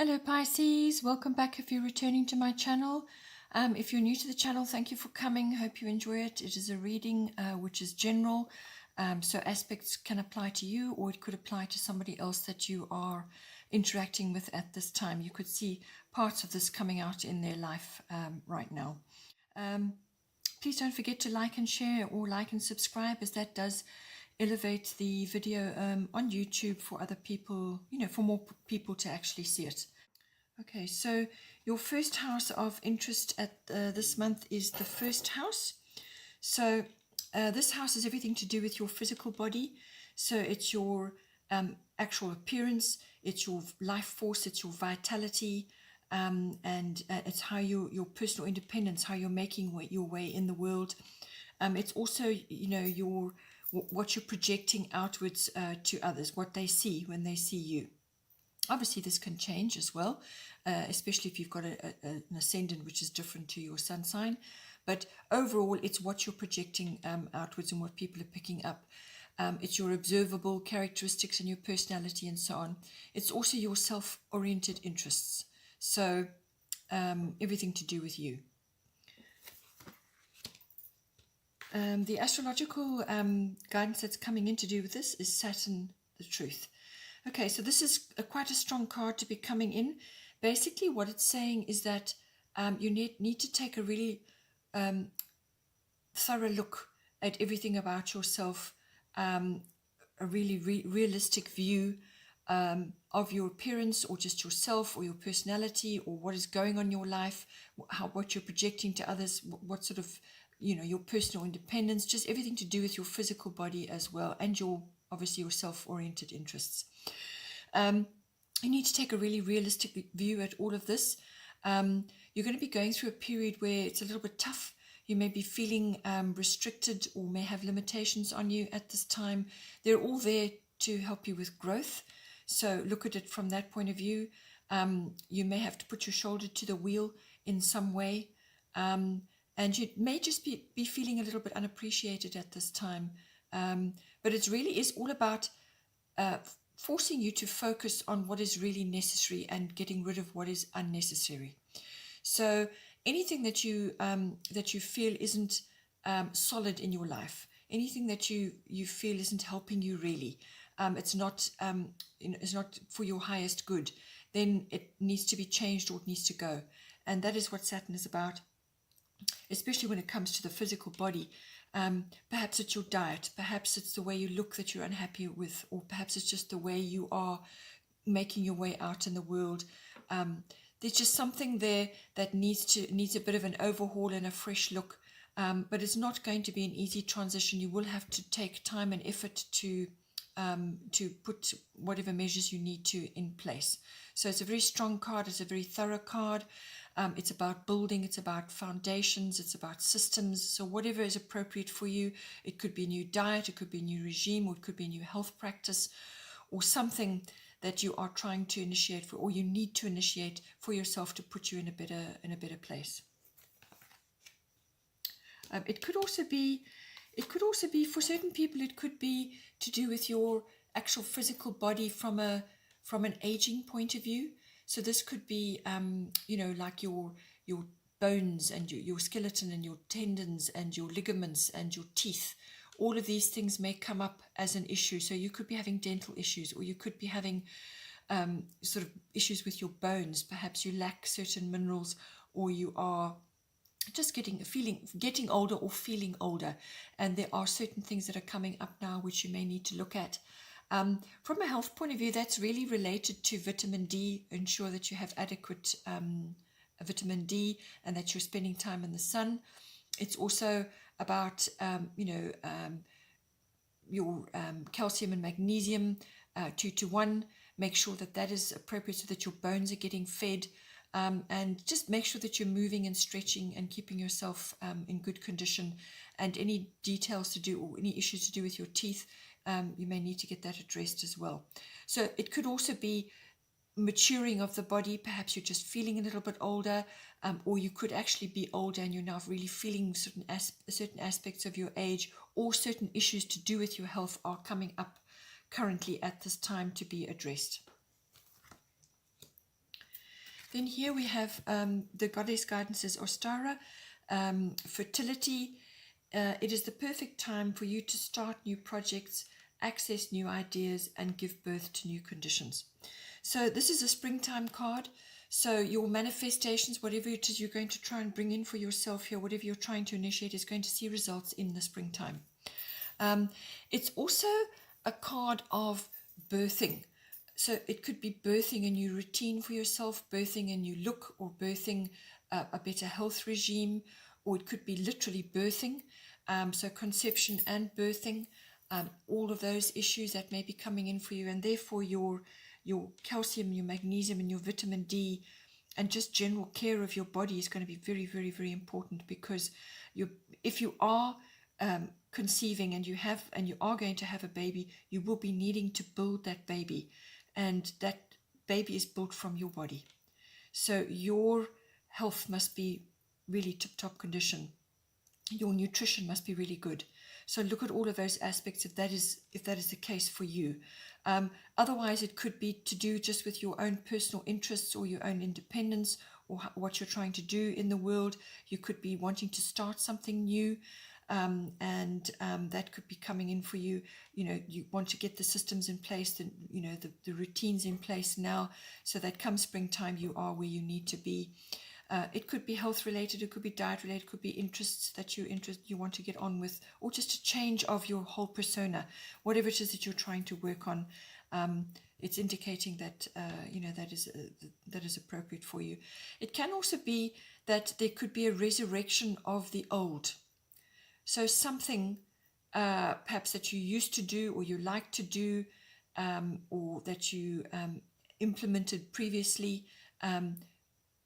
Hello Pisces, welcome back if you're returning to my channel. If you're new to the channel, thank you for coming. Hope you enjoy it. It is a reading which is general, so aspects can apply to you or it could apply to somebody else that you are interacting with at this time. You could see parts of this coming out in their life right now. Please don't forget to like and share or like and subscribe, as that does elevate the video on YouTube for other people, for more people to actually see it. Okay, so your first house of interest at this month is the first house. So this house is everything to do with your physical body. So it's your actual appearance, it's your life force, it's your vitality, and it's how your personal independence, how you're making your way in the world. It's also, what you're projecting outwards to others, what they see when they see you. Obviously, this can change as well, especially if you've got an ascendant which is different to your sun sign. But overall, it's what you're projecting outwards and what people are picking up. It's your observable characteristics and your personality and so on. It's also your self-oriented interests. So everything to do with you. The astrological guidance that's coming in to do with this is Saturn, the truth. Okay, so this is quite a strong card to be coming in. Basically, what it's saying is that you need to take a really thorough look at everything about yourself, a really realistic view of your appearance, or just yourself, or your personality, or what is going on in your life, what you're projecting to others, what sort of, your personal independence, just everything to do with your physical body as well, and obviously your self-oriented interests. You need to take a really realistic view at all of this. You're going to be going through a period where it's a little bit tough. You may be feeling restricted or may have limitations on you at this time. They're all there to help you with growth. So look at it from that point of view. You may have to put your shoulder to the wheel in some way. And you may just be feeling a little bit unappreciated at this time. But it really is all about forcing you to focus on what is really necessary and getting rid of what is unnecessary. So anything that you feel isn't solid in your life, anything that you feel isn't helping you really, it's not for your highest good, then it needs to be changed or it needs to go. And that is what Saturn is about, especially when it comes to the physical body. Perhaps it's your diet, perhaps it's the way you look that you're unhappy with, or perhaps it's just the way you are making your way out in the world. There's just something there that needs a bit of an overhaul and a fresh look, but it's not going to be an easy transition. You will have to take time and effort to put whatever measures you need to in place. So it's a very strong card, it's a very thorough card. It's about building, it's about foundations, it's about systems. So whatever is appropriate for you, it could be a new diet, it could be a new regime, or it could be a new health practice, or something that you are trying to initiate for, or you need to initiate for yourself to put you in a better place. It could also be for certain people, it could be to do with your actual physical body from an aging point of view. So this could be, like your bones and your skeleton and your tendons and your ligaments and your teeth. All of these things may come up as an issue. So you could be having dental issues, or you could be having sort of issues with your bones. Perhaps you lack certain minerals, or you are just getting older or feeling older. And there are certain things that are coming up now which you may need to look at. From a health point of view, that's really related to vitamin D. Ensure that you have adequate vitamin D and that you're spending time in the sun. It's also about, your calcium and magnesium, 2:1. Make sure that is appropriate so that your bones are getting fed. And just make sure that you're moving and stretching and keeping yourself in good condition. And any details to do, or any issues to do with your teeth, you may need to get that addressed as well. So it could also be maturing of the body. Perhaps you're just feeling a little bit older, or you could actually be older and you're now really feeling certain aspects of your age, or certain issues to do with your health are coming up currently at this time to be addressed. Then here we have the goddess guidance is Ostara, fertility. It is the perfect time for you to start new projects, access new ideas, and give birth to new conditions. So this is a springtime card. So your manifestations, whatever it is you're going to try and bring in for yourself here, whatever you're trying to initiate, is going to see results in the springtime. It's also a card of birthing. So it could be birthing a new routine for yourself, birthing a new look, or birthing a better health regime, or it could be literally birthing. So conception and birthing, all of those issues that may be coming in for you, and therefore your calcium, your magnesium, and your vitamin D, and just general care of your body is going to be very, very, very important, because if you are conceiving and you are going to have a baby, you will be needing to build that baby, and that baby is built from your body. So your health must be really tip-top condition. Your nutrition must be really good. So look at all of those aspects if that is the case for you. Otherwise, it could be to do just with your own personal interests or your own independence, or what you're trying to do in the world. You could be wanting to start something new, and that could be coming in for you. You want to get the systems in place, the routines in place now, so that come springtime you are where you need to be. It could be health related, it could be diet related, it could be interests that you want to get on with, or just a change of your whole persona, whatever it is that you're trying to work on. It's indicating that that is appropriate for you. It can also be that there could be a resurrection of the old. So something perhaps that you used to do, or you like to do, or that you implemented previously,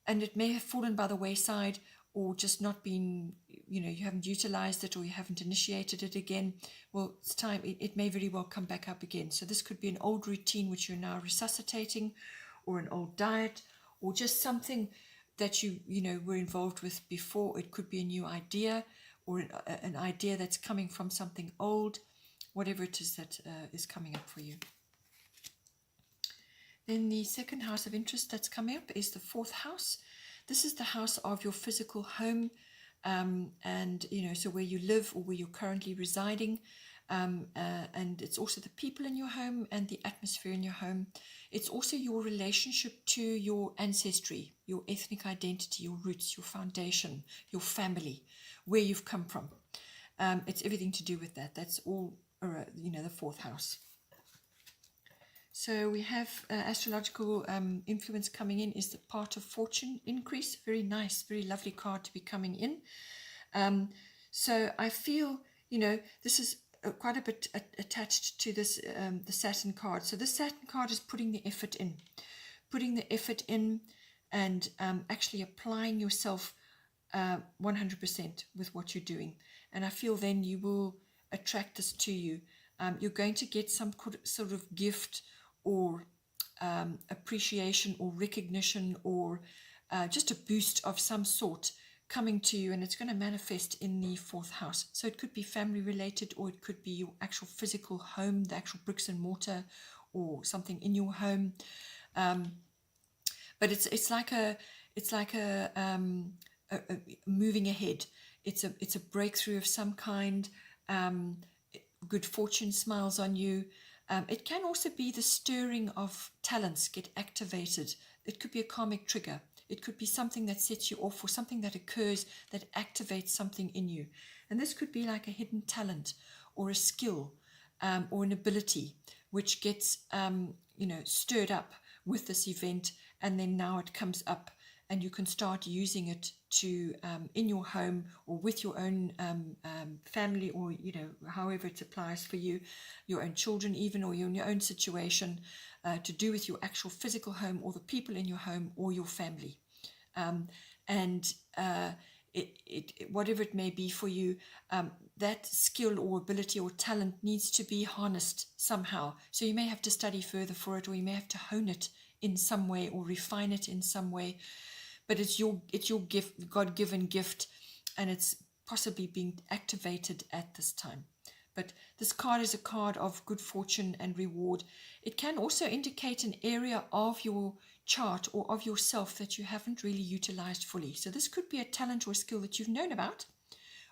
and it may have fallen by the wayside, or just not been, you haven't utilized it, or you haven't initiated it again. Well, it's time. It may very well come back up again. So this could be an old routine which you're now resuscitating, or an old diet, or just something that you were involved with before. It could be a new idea, or an idea that's coming from something old, whatever it is that is coming up for you. Then the second house of interest that's coming up is the fourth house. This is the house of your physical home, and so where you live or where you're currently residing, and it's also the people in your home and the atmosphere in your home. It's also your relationship to your ancestry, your ethnic identity, your roots, your foundation, your family, where you've come from. It's everything to do with that. That's all, the fourth house. So we have astrological influence coming in is the part of fortune increase. Very nice, very lovely card to be coming in. So I feel, this is quite a bit attached to this, the Saturn card. So the Saturn card is putting the effort in, and actually applying yourself 100% with what you're doing. And I feel then you will attract this to you. You're going to get some sort of gift, or appreciation, or recognition, or just a boost of some sort coming to you, and it's going to manifest in the fourth house. So it could be family related, or it could be your actual physical home, the actual bricks and mortar, or something in your home. But it's like a moving ahead. It's a breakthrough of some kind. Good fortune smiles on you. It can also be the stirring of talents get activated. It could be a karmic trigger. It could be something that sets you off, or something that occurs that activates something in you. And this could be like a hidden talent, or a skill, or an ability, which gets stirred up with this event, and then now it comes up, and you can start using it to in your home, or with your own family, or however it applies for you, your own children even, or in your own situation, to do with your actual physical home, or the people in your home, or your family, and whatever it may be for you, that skill or ability or talent needs to be harnessed somehow. So you may have to study further for it, or you may have to hone it in some way, or refine it in some way. But it's your gift, God-given gift, and it's possibly being activated at this time. But this card is a card of good fortune and reward. It can also indicate an area of your chart or of yourself that you haven't really utilized fully. So this could be a talent or a skill that you've known about,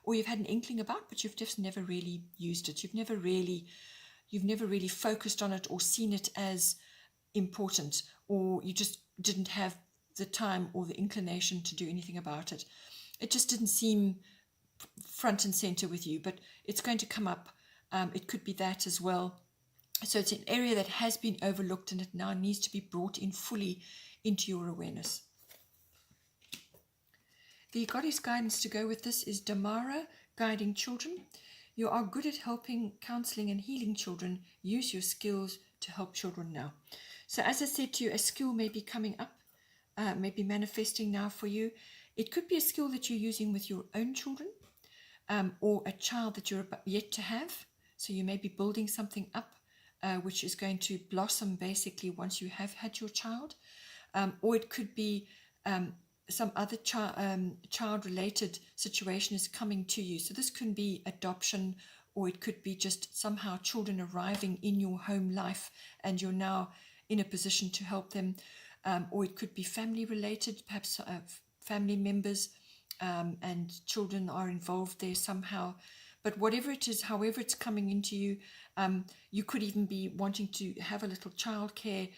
or you've had an inkling about, but you've just never really used it. You've never really focused on it or seen it as important, or you just didn't have the time or the inclination to do anything about it. It just didn't seem front and center with you, but it's going to come up. It could be that as well. So it's an area that has been overlooked, and it now needs to be brought in fully into your awareness. The goddess guidance to go with this is Damara, guiding children. You are good at helping, counseling, and healing children. Use your skills to help children now. So as I said to you, a skill may be coming up, may be manifesting now for you. It could be a skill that you're using with your own children, or a child that you're yet to have. So you may be building something up, which is going to blossom basically once you have had your child. Or it could be some other child-related situation is coming to you. So this can be adoption, or it could be just somehow children arriving in your home life and you're now in a position to help them. Or it could be family-related, perhaps family members and children are involved there somehow. But whatever it is, however it's coming into you, you could even be wanting to have a little childcare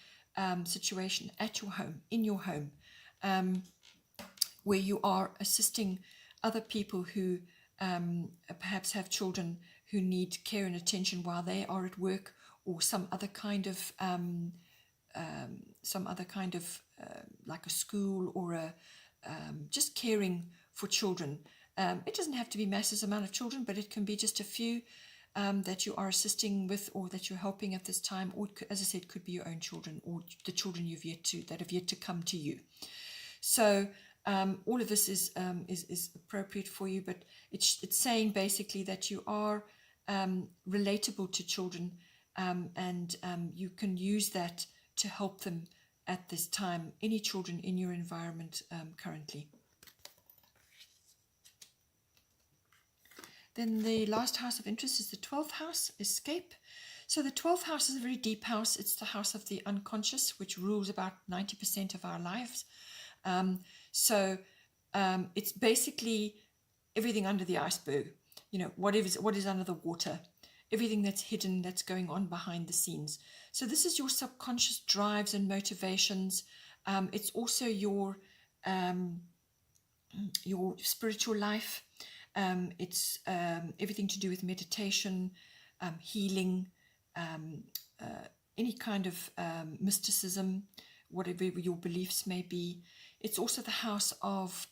situation at your home, in your home, where you are assisting other people who perhaps have children who need care and attention while they are at work, or some other kind of like a school, or just caring for children. It doesn't have to be massive amount of children, but it can be just a few that you are assisting with, or that you're helping at this time, or as I said, could be your own children, or the children that have yet to come to you. So all of this is appropriate for you, but it's saying basically that you are relatable to children, and you can use that to help them at this time, any children in your environment currently. Then the last house of interest is the 12th house, escape. So the 12th house is a very deep house. It's the house of the unconscious, which rules about 90% of our lives. So it's basically everything under the iceberg, what is under the water, everything that's hidden, that's going on behind the scenes. So this is your subconscious drives and motivations. It's also your spiritual life. It's everything to do with meditation, healing, any kind of mysticism, whatever your beliefs may be. It's also the house of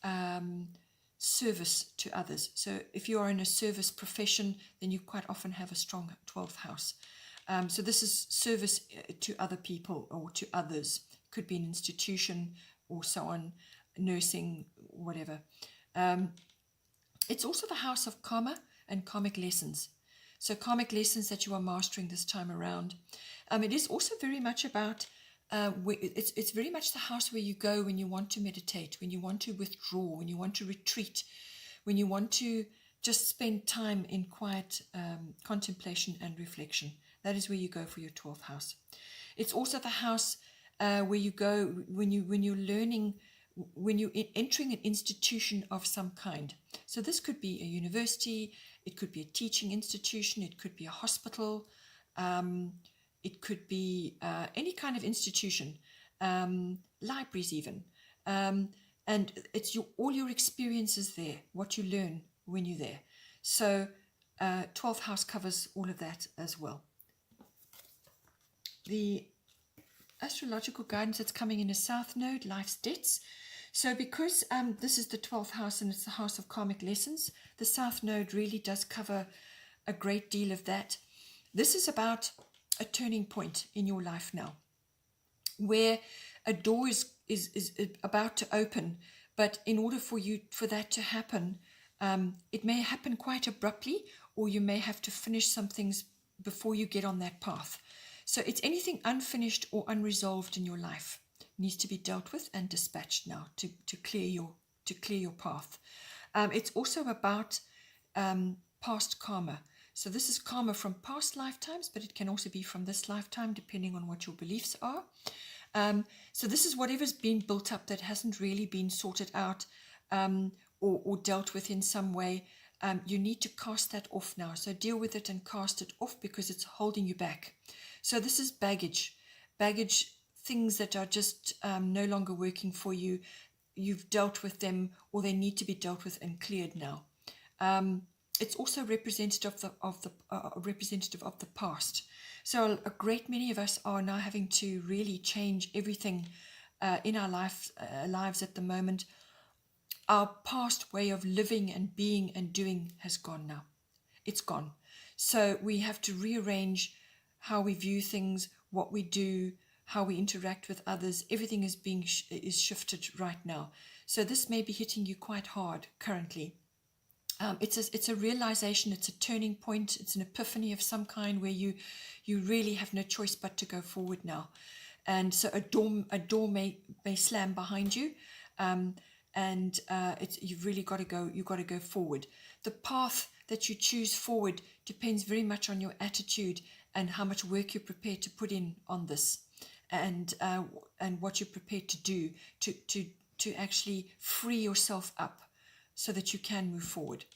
service to others. So if you are in a service profession, then you quite often have a strong 12th house. So this is service to other people or to others. Could be an institution or so on, nursing, whatever. It's also the house of karma and karmic lessons. So karmic lessons that you are mastering this time around. It is also very much about, it's very much the house where you go when you want to meditate, when you want to withdraw, when you want to retreat, when you want to just spend time in quiet contemplation and reflection. That is where you go for your 12th house. It's also the house where you go when you're learning, when you're entering an institution of some kind. So this could be a university, it could be a teaching institution, it could be a hospital, it could be any kind of institution, libraries even. And it's all your experiences there, what you learn when you're there. So 12th house covers all of that as well. The astrological guidance that's coming in is South Node, life's debts. So because this is the 12th house and it's the house of karmic lessons, the South Node really does cover a great deal of that. This is about a turning point in your life now, where a door is about to open, but in order for that to happen, it may happen quite abruptly, or you may have to finish some things before you get on that path. So it's anything unfinished or unresolved in your life needs to be dealt with and dispatched now to clear your path. It's also about past karma. So this is karma from past lifetimes, but it can also be from this lifetime, depending on what your beliefs are. So this is whatever's been built up that hasn't really been sorted out, or dealt with in some way. You need to cast that off now. So deal with it and cast it off, because it's holding you back. So this is baggage, things that are just no longer working for you. You've dealt with them, or they need to be dealt with and cleared now. It's also representative of the past. So a great many of us are now having to really change everything in our lives at the moment. Our past way of living and being and doing has gone now. It's gone. So we have to rearrange how we view things, what we do, how we interact with others. Everything is shifted right now. So this may be hitting you quite hard currently. It's a realization, it's a turning point, it's an epiphany of some kind where you really have no choice but to go forward now. And so a door may slam behind you, and you've really got to go. You've got to go forward. The path that you choose forward depends very much on your attitude and how much work you're prepared to put in on this, and what you're prepared to do to actually free yourself up, so that you can move forward.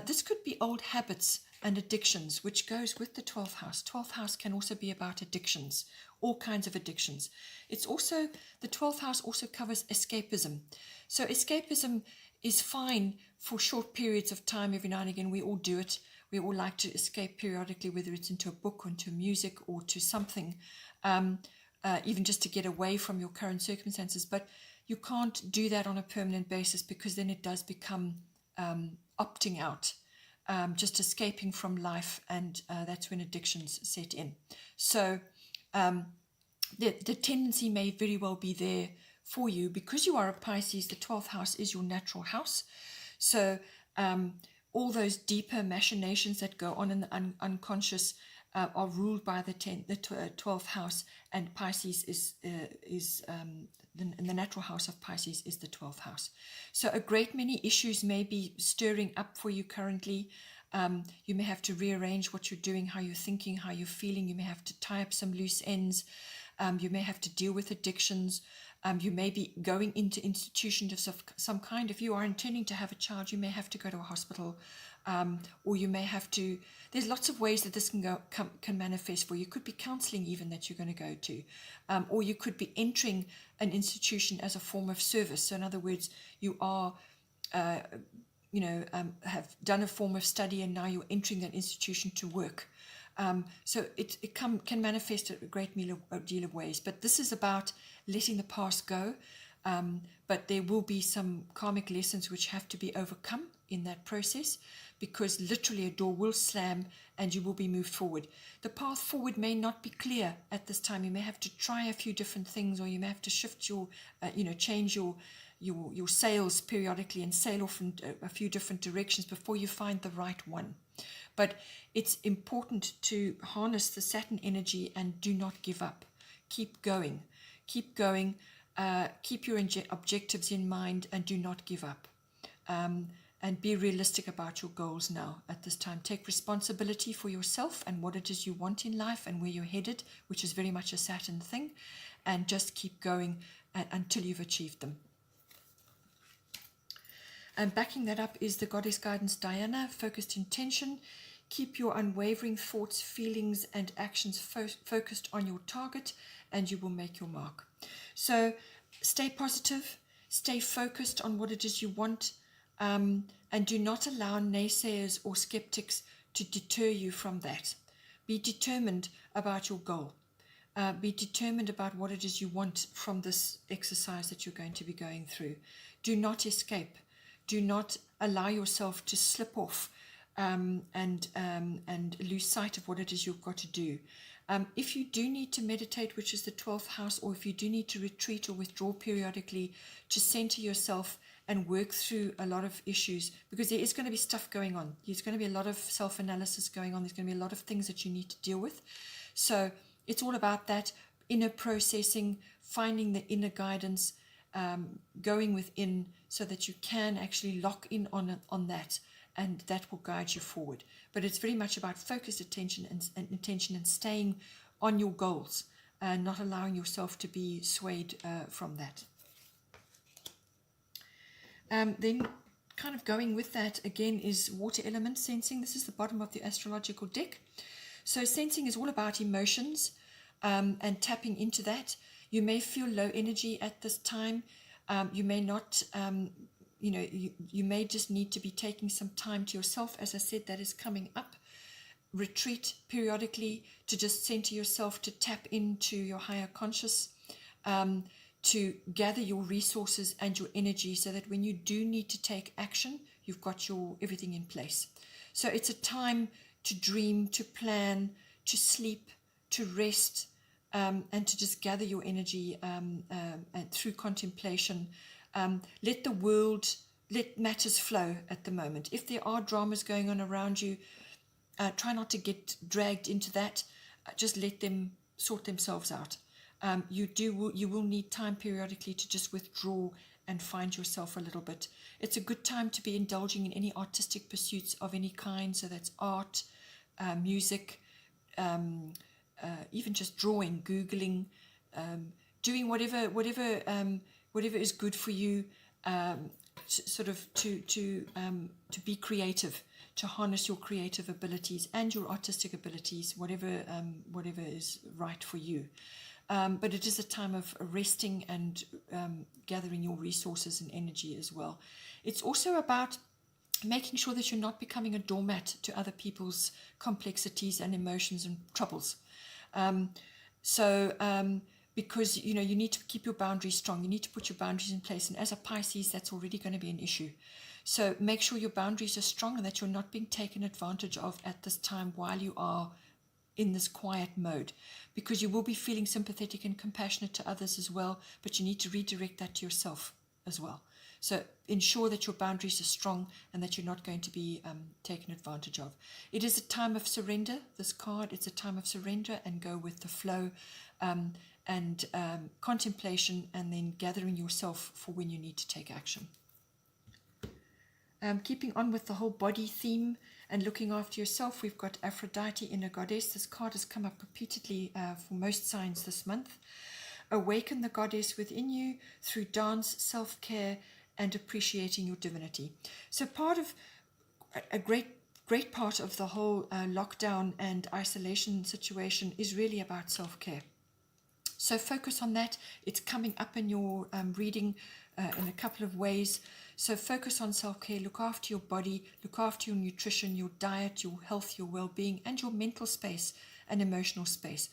This could be old habits and addictions, which goes with the 12th house. 12th house can also be about addictions, all kinds of addictions. It's also, the 12th house also covers escapism. So escapism is fine for short periods of time. Every now and again, we all do it. We all like to escape periodically, whether it's into a book or into music or to something, even just to get away from your current circumstances. But you can't do that on a permanent basis, because then it does become opting out, just escaping from life, and that's when addictions set in. So the tendency may very well be there for you, because you are a Pisces. The 12th house is your natural house. So all those deeper machinations that go on in the unconscious are ruled by the 12th house, and Pisces is the natural house of Pisces is the 12th house. So a great many issues may be stirring up for you currently. You may have to rearrange what you're doing, how you're thinking, how you're feeling. You may have to tie up some loose ends. You may have to deal with addictions. You may be going into institutions of some kind. If you are intending to have a child, you may have to go to a hospital, or you may have to. There's lots of ways that this can manifest for you. It could be counseling even that you're going to go to, or you could be entering an institution as a form of service. So in other words, you are, have done a form of study, and now you're entering that institution to work. So it can manifest a great deal of ways. But this is about letting the past go. But there will be some karmic lessons which have to be overcome in that process, because literally a door will slam and you will be moved forward. The path forward may not be clear at this time. You may have to try a few different things, or you may have to shift your, change your sails periodically and sail off in a few different directions before you find the right one. But it's important to harness the Saturn energy and do not give up. Keep going. Keep going. Keep your objectives in mind and do not give up. And be realistic about your goals now at this time. Take responsibility for yourself and what it is you want in life and where you're headed, which is very much a Saturn thing, and just keep going until you've achieved them. And backing that up is the Goddess Guidance Diana, focused intention. Keep your unwavering thoughts, feelings, and actions focused on your target, and you will make your mark. So stay positive, stay focused on what it is you want, and do not allow naysayers or skeptics to deter you from that. Be determined about your goal. Be determined about what it is you want from this exercise that you're going to be going through. Do not escape. Do not allow yourself to slip off and lose sight of what it is you've got to do. If you do need to meditate, which is the 12th house, or if you do need to retreat or withdraw periodically to center yourself and work through a lot of issues, because there is going to be stuff going on. There's going to be a lot of self-analysis going on. There's going to be a lot of things that you need to deal with. So it's all about that inner processing, finding the inner guidance, going within so that you can actually lock in on that, and that will guide you forward. But it's very much about focused attention and intention and staying on your goals, not allowing yourself to be swayed from that. Then kind of going with that again is water element sensing. This is the bottom of the astrological deck. So sensing is all about emotions and tapping into that. You may feel low energy at this time. You may not, you may just need to be taking some time to yourself. As I said, that is coming up. Retreat periodically to just center yourself, to tap into your higher conscious, to gather your resources and your energy so that when you do need to take action, you've got your everything in place. So it's a time to dream, to plan, to sleep, to rest, and to just gather your energy and through contemplation. Let the world, let matters flow at the moment. If there are dramas going on around you, try not to get dragged into that. Just let them sort themselves out. You will need time periodically to just withdraw and find yourself a little bit. It's a good time to be indulging in any artistic pursuits of any kind. So that's art, music, even just drawing, Googling, doing whatever is good for you, to be creative, to harness your creative abilities and your artistic abilities, whatever is right for you. But it is a time of resting and gathering your resources and energy as well. It's also about making sure that you're not becoming a doormat to other people's complexities and emotions and troubles. Because you need to keep your boundaries strong. You need to put your boundaries in place. And as a Pisces, that's already going to be an issue. So make sure your boundaries are strong and that you're not being taken advantage of at this time while you are in this quiet mode, because you will be feeling sympathetic and compassionate to others as well, but you need to redirect that to yourself as well. So ensure that your boundaries are strong and that you're not going to be taken advantage of. It is a time of surrender, this card. It's a time of surrender and go with the flow, and contemplation, and then gathering yourself for when you need to take action. Keeping on with the whole body theme and looking after yourself, we've got Aphrodite, inner goddess. This card has come up repeatedly for most signs this month. Awaken the goddess within you through dance, self-care, and appreciating your divinity. So part of a great part of the whole lockdown and isolation situation is really about self-care. So focus on that. It's coming up in your reading in a couple of ways. So focus on self-care. Look after your body, look after your nutrition, your diet, your health, your well-being, and your mental space and emotional space.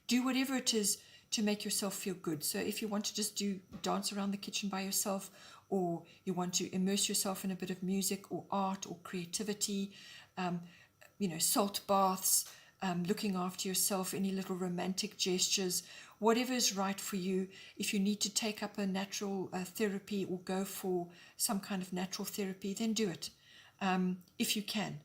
Do whatever it is to make yourself feel good. So if you want to just dance around the kitchen by yourself, or you want to immerse yourself in a bit of music or art or creativity, salt baths, looking after yourself, any little romantic gestures, whatever is right for you. If you need to take up a natural therapy or go for some kind of natural therapy, then do it if you can,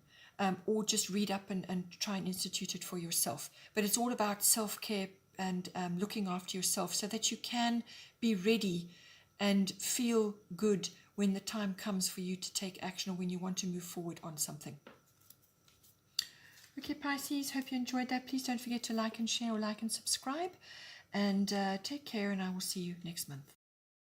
or just read up and try and institute it for yourself. But it's all about self-care and looking after yourself so that you can be ready and feel good when the time comes for you to take action or when you want to move forward on something. Okay, Pisces, hope you enjoyed that. Please don't forget to like and share, or like and subscribe. And take care, and I will see you next month.